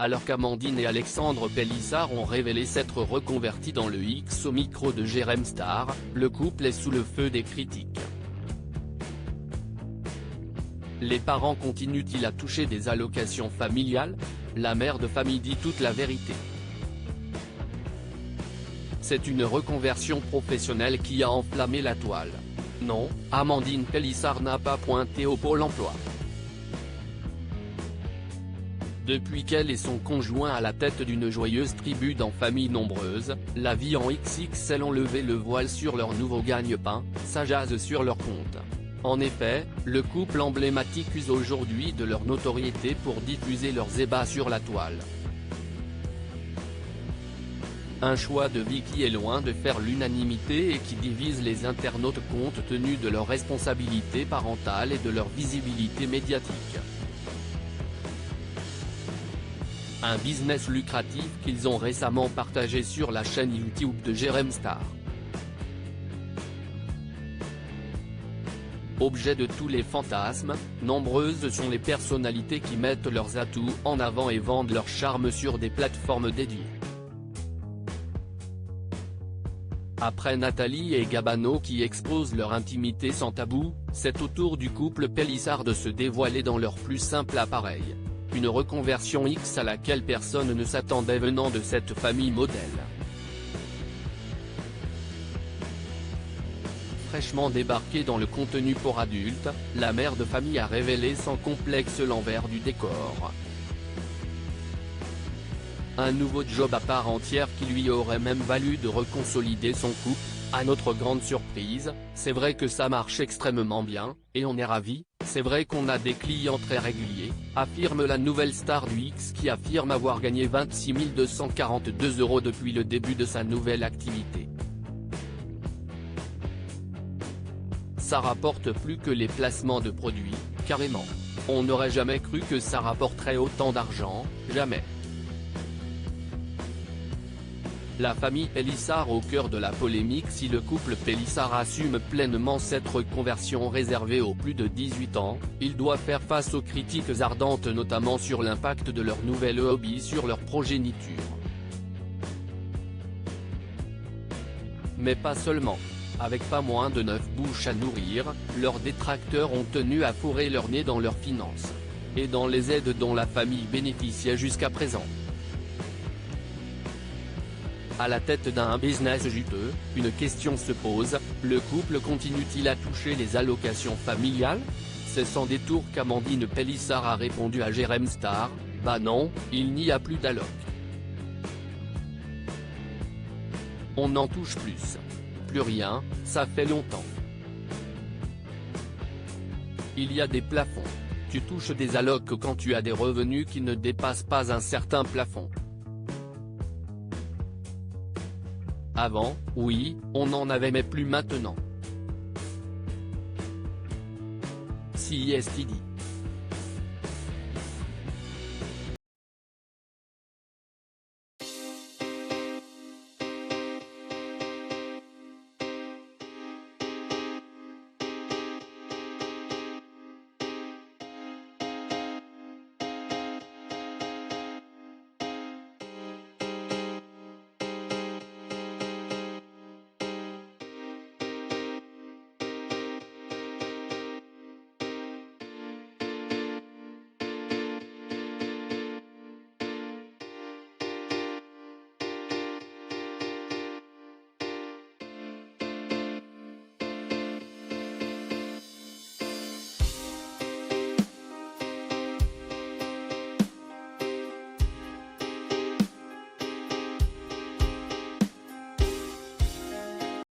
Alors qu'Amandine et Alexandre Pélissard ont révélé s'être reconvertis dans le X au micro de Jérém Star, le couple est sous le feu des critiques. Les parents continuent-ils à toucher des allocations familiales? La mère de famille dit toute la vérité. C'est une reconversion professionnelle qui a enflammé la toile. Non, Amandine Pélissard n'a pas pointé au Pôle emploi. Depuis qu'elle et son conjoint à la tête d'une joyeuse tribu dans famille nombreuse, la vie en XXL ont levé le voile sur leur nouveau gagne-pain, ça jase sur leur compte. En effet, le couple emblématique use aujourd'hui de leur notoriété pour diffuser leurs ébats sur la toile. Un choix de vie qui est loin de faire l'unanimité et qui divise les internautes compte tenu de leur responsabilité parentale et de leur visibilité médiatique. Un business lucratif qu'ils ont récemment partagé sur la chaîne YouTube de Jérém Star. Objet de tous les fantasmes, nombreuses sont les personnalités qui mettent leurs atouts en avant et vendent leur charme sur des plateformes dédiées. Après Nathalie et Gabano qui exposent leur intimité sans tabou, c'est au tour du couple Pélissard de se dévoiler dans leur plus simple appareil. Une reconversion X à laquelle personne ne s'attendait venant de cette famille modèle. Fraîchement débarquée dans le contenu pour adultes, la mère de famille a révélé sans complexe l'envers du décor. Un nouveau job à part entière qui lui aurait même valu de reconsolider son couple. À notre grande surprise, c'est vrai que ça marche extrêmement bien, et on est ravis, c'est vrai qu'on a des clients très réguliers, affirme la nouvelle star du X qui affirme avoir gagné 26 242 € depuis le début de sa nouvelle activité. Ça rapporte plus que les placements de produits, carrément. On n'aurait jamais cru que ça rapporterait autant d'argent, jamais. La famille Pélissard au cœur de la polémique si le couple Pélissard assume pleinement cette reconversion réservée aux plus de 18 ans, il doit faire face aux critiques ardentes notamment sur l'impact de leur nouvel hobby sur leur progéniture. Mais pas seulement. Avec pas moins de 9 bouches à nourrir, leurs détracteurs ont tenu à fourrer leur nez dans leurs finances. Et dans les aides dont la famille bénéficiait jusqu'à présent. À la tête d'un business juteux, une question se pose, le couple continue-t-il à toucher les allocations familiales? C'est sans détour qu'Amandine Pélissard a répondu à Jérém Star, bah non, il n'y a plus d'alloc. On n'en touche plus. Plus rien, ça fait longtemps. Il y a des plafonds. Tu touches des allocs quand tu as des revenus qui ne dépassent pas un certain plafond. Avant, oui, on en avait mais plus maintenant. Si est dit.